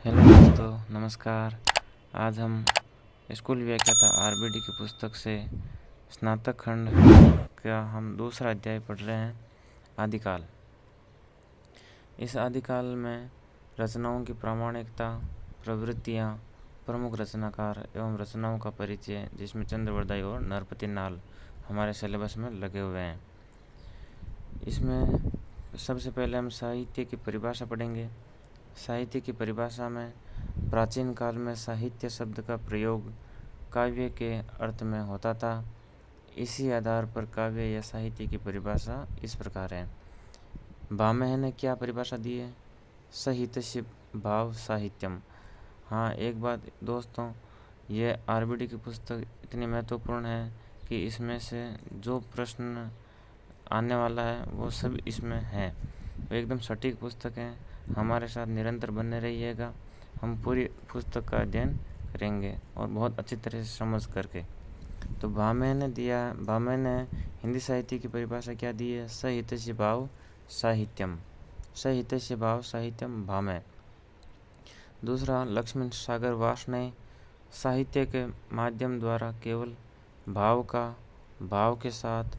Hello दोस्तों, नमस्कार। आज हम स्कूल व्याख्याता आरबीडी की पुस्तक से स्नातक खंड का हम दूसरा अध्याय पढ़ रहे हैं, आदिकाल। इस आदिकाल में रचनाओं की प्रामाणिकता, प्रवृत्तियाँ, प्रमुख रचनाकार एवं रचनाओं का परिचय, जिसमें चंद्रवरदाई और नरपति नाल हमारे सिलेबस में लगे हुए हैं। इसमें सबसे पहले हम साहित्य की परिभाषा पढ़ेंगे। साहित्य की परिभाषा में प्राचीन काल में साहित्य शब्द का प्रयोग काव्य के अर्थ में होता था। इसी आधार पर काव्य या साहित्य की परिभाषा इस प्रकार है। भामह ने क्या परिभाषा दी है? साहित्य भाव साहित्यम। हाँ, एक बात दोस्तों, ये आरबीडी की पुस्तक इतनी महत्वपूर्ण है कि इसमें से जो प्रश्न आने वाला है वो सब इसमें है। वो एकदम सटीक पुस्तक है। हमारे साथ निरंतर बने रहिएगा। हम पूरी पुस्तक का अध्ययन करेंगे और बहुत अच्छी तरह से समझ करके। तो भामह ने हिंदी साहित्य की परिभाषा क्या दी है? साहित्य भाव साहित्यम। साहित्य भाव साहित्यम भामह। दूसरा, लक्ष्मण सागर वास ने साहित्य के माध्यम द्वारा केवल भाव का भाव के साथ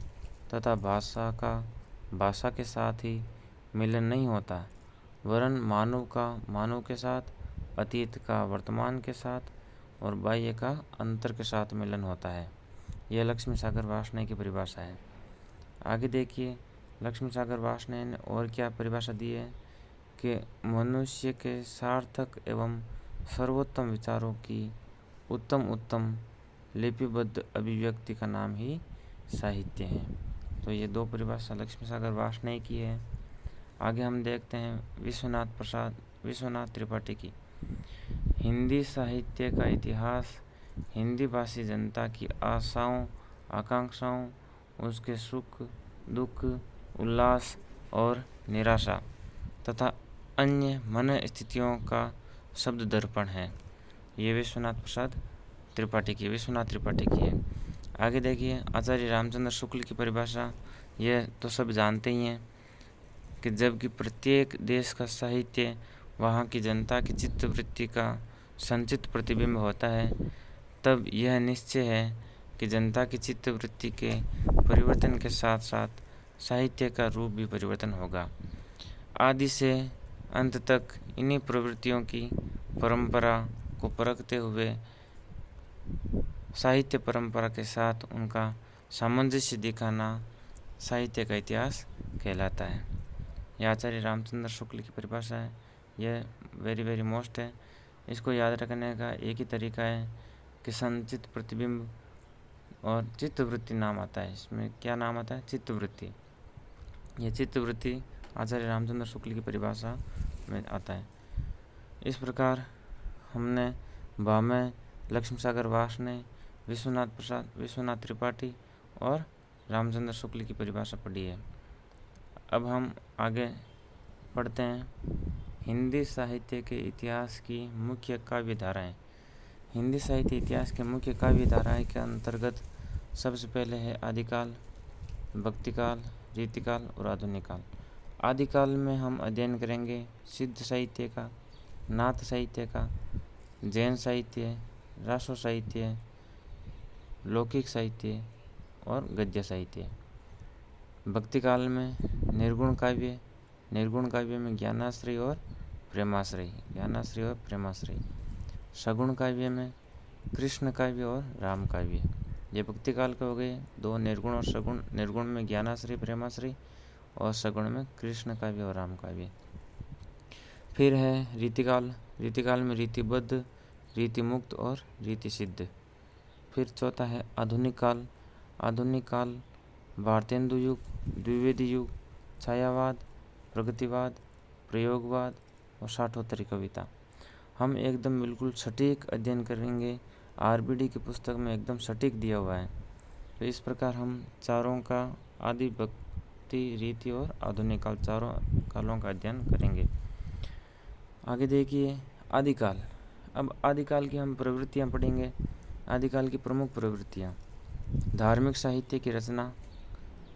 तथा भाषा के साथ ही मिलन नहीं होता, वरन मानव का मानव के साथ, अतीत का वर्तमान के साथ और बाह्य का अंतर के साथ मिलन होता है। यह लक्ष्मी सागर वार्ष्णेय की परिभाषा है। आगे देखिए, लक्ष्मी सागर वार्ष्णेय ने और क्या परिभाषा दी है कि मनुष्य के सार्थक एवं सर्वोत्तम विचारों की उत्तम लिपिबद्ध अभिव्यक्ति का नाम ही साहित्य है। तो ये दो परिभाषा लक्ष्मी सागर वार्ष्णेय की है। आगे हम देखते हैं विश्वनाथ त्रिपाठी की। हिंदी साहित्य का इतिहास हिंदी भाषी जनता की आशाओं, आकांक्षाओं, उसके सुख, दुख, उल्लास और निराशा तथा अन्य मन स्थितियों का शब्द दर्पण है। ये विश्वनाथ त्रिपाठी की है। आगे देखिए, आचार्य रामचंद्र शुक्ल की परिभाषा। यह तो सब जानते ही हैं कि जबकि प्रत्येक देश का साहित्य वहाँ की जनता की चित्तवृत्ति का संचित प्रतिबिंब होता है, तब यह निश्चय है कि जनता की चित्तवृत्ति के परिवर्तन के साथ साथ साहित्य का रूप भी परिवर्तन होगा। आदि से अंत तक इन्हीं प्रवृत्तियों की परंपरा को परखते हुए साहित्य परंपरा के साथ उनका सामंजस्य दिखाना साहित्य का इतिहास कहलाता है। यह आचार्य रामचंद्र शुक्ल की परिभाषा है। यह वेरी मोस्ट है। इसको याद रखने का एक ही तरीका है कि संचित प्रतिबिंब और चित्तवृत्ति नाम आता है। इसमें क्या नाम आता है? चित्तवृत्ति। यह चित्तवृत्ति आचार्य रामचंद्र शुक्ल की परिभाषा में आता है। इस प्रकार हमने भामह, लक्ष्मी सागर वार्ष्णेय, विश्वनाथ त्रिपाठी और रामचंद्र शुक्ल की परिभाषा पढ़ी है। अब हम आगे पढ़ते हैं हिंदी साहित्य के इतिहास की मुख्य काव्य धाराएँ। हिंदी साहित्य इतिहास के मुख्य काव्य धाराएँ के अंतर्गत सबसे पहले है आदिकाल, भक्तिकाल, रीतिकाल और आधुनिक काल। आदिकाल में हम अध्ययन करेंगे सिद्ध साहित्य का, नाथ साहित्य का, जैन साहित्य, रासो साहित्य, लौकिक साहित्य और गद्य साहित्य। भक्तिकाल में निर्गुण काव्य में ज्ञानाश्रय और प्रेमाश्रय। सगुण काव्य में कृष्ण काव्य और राम काव्य। ये भक्तिकाल के हो गए। दो, निर्गुण और सगुण। निर्गुण में ज्ञानाश्रय, प्रेमाश्रय और सगुण में कृष्ण काव्य और राम काव्य। फिर है रीतिकाल में रीतिबद्ध, रीतिमुक्त और रीति सिद्ध। फिर चौथा है आधुनिक काल भारतेंदु युग, द्विवेदी युग, छायावाद, प्रगतिवाद, प्रयोगवाद और साठोत्तरी कविता। हम एकदम बिल्कुल सटीक अध्ययन करेंगे। आरबीडी की पुस्तक में एकदम सटीक दिया हुआ है। तो इस प्रकार हम चारों का, आदि, भक्ति, रीति और आधुनिक काल, चारों कालों का अध्ययन करेंगे। आगे देखिए आदिकाल। अब आदिकाल की हम प्रवृत्तियाँ पढ़ेंगे। आदिकाल की प्रमुख प्रवृत्तियाँ। धार्मिक साहित्य की रचना।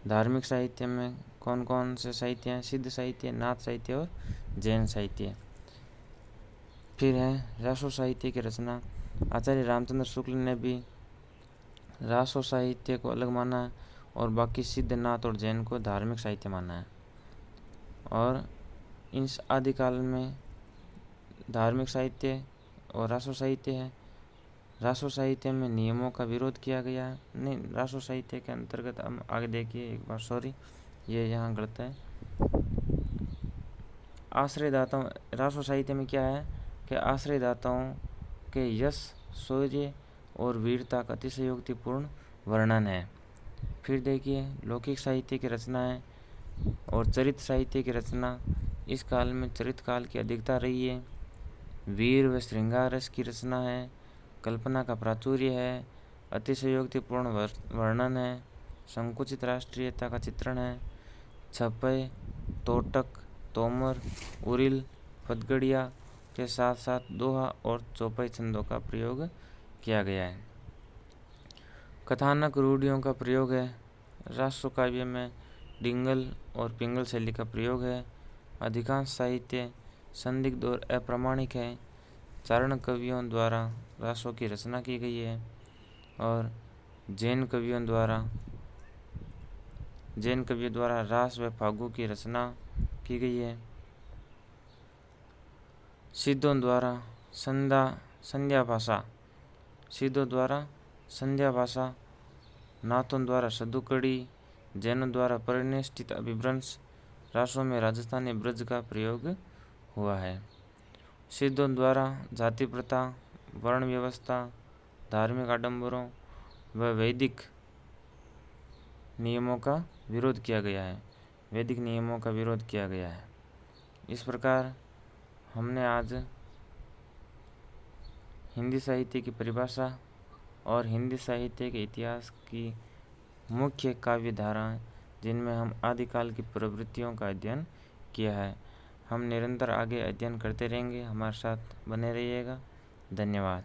धार्मिक साहित्य में कौन कौन से साहित्य हैं? सिद्ध साहित्य, नाथ साहित्य और जैन साहित्य। फिर है रासो साहित्य की रचना। आचार्य रामचंद्र शुक्ल ने भी रासो साहित्य को अलग माना है और बाकी सिद्ध, नाथ और जैन को धार्मिक साहित्य माना है। और इस आदिकाल में धार्मिक साहित्य और रासो साहित्य है। रासो साहित्य में नियमों का विरोध किया गया है। नहीं, रासो साहित्य के अंतर्गत हम आगे देखिए एक बार, सॉरी ये यहाँ गलत है। आश्रयदाताओं, रासो साहित्य में क्या है कि आश्रयदाताओं के यश, शौर्य और वीरता का अतिशयोक्तिपूर्ण वर्णन है। फिर देखिए लौकिक साहित्य की रचना है और चरित्र साहित्य की रचना। इस काल में चरित्र काल की अधिकता रही है। वीर व श्रृंगार रस की रचना है। कल्पना का प्राचुर्य है। अतिशयोक्तिपूर्ण वर्णन है। संकुचित राष्ट्रीयता का चित्रण है। छपय, तोटक, तोमर, उरिल, पदगड़िया के साथ साथ दोहा और चौपाई छंदों का प्रयोग किया गया है। कथानक रूढ़ियों का प्रयोग है। रासो काव्य में डिंगल और पिंगल शैली का प्रयोग है। अधिकांश साहित्य संदिग्ध और अप्रामाणिक है। चारण कवियों द्वारा रासों की रचना की गई है और जैन कवियों द्वारा रास व फागु की रचना की गई है। सिद्धों द्वारा संध्या भाषा, नाथों द्वारा सदुकड़ी, जैनों द्वारा परिनिष्ठित अभिभ्रंश। रासों में राजस्थानी ब्रज का प्रयोग हुआ है। सिद्धों द्वारा जाति प्रथा, वर्ण व्यवस्था, धार्मिक आडंबरों व वैदिक नियमों का विरोध किया गया है। इस प्रकार हमने आज हिंदी साहित्य की परिभाषा और हिंदी साहित्य के इतिहास की मुख्य काव्य धाराएं, जिनमें हम आदिकाल की प्रवृत्तियों का अध्ययन किया है। हम निरंतर आगे अध्ययन करते रहेंगे। हमारे साथ बने रहिएगा। धन्यवाद।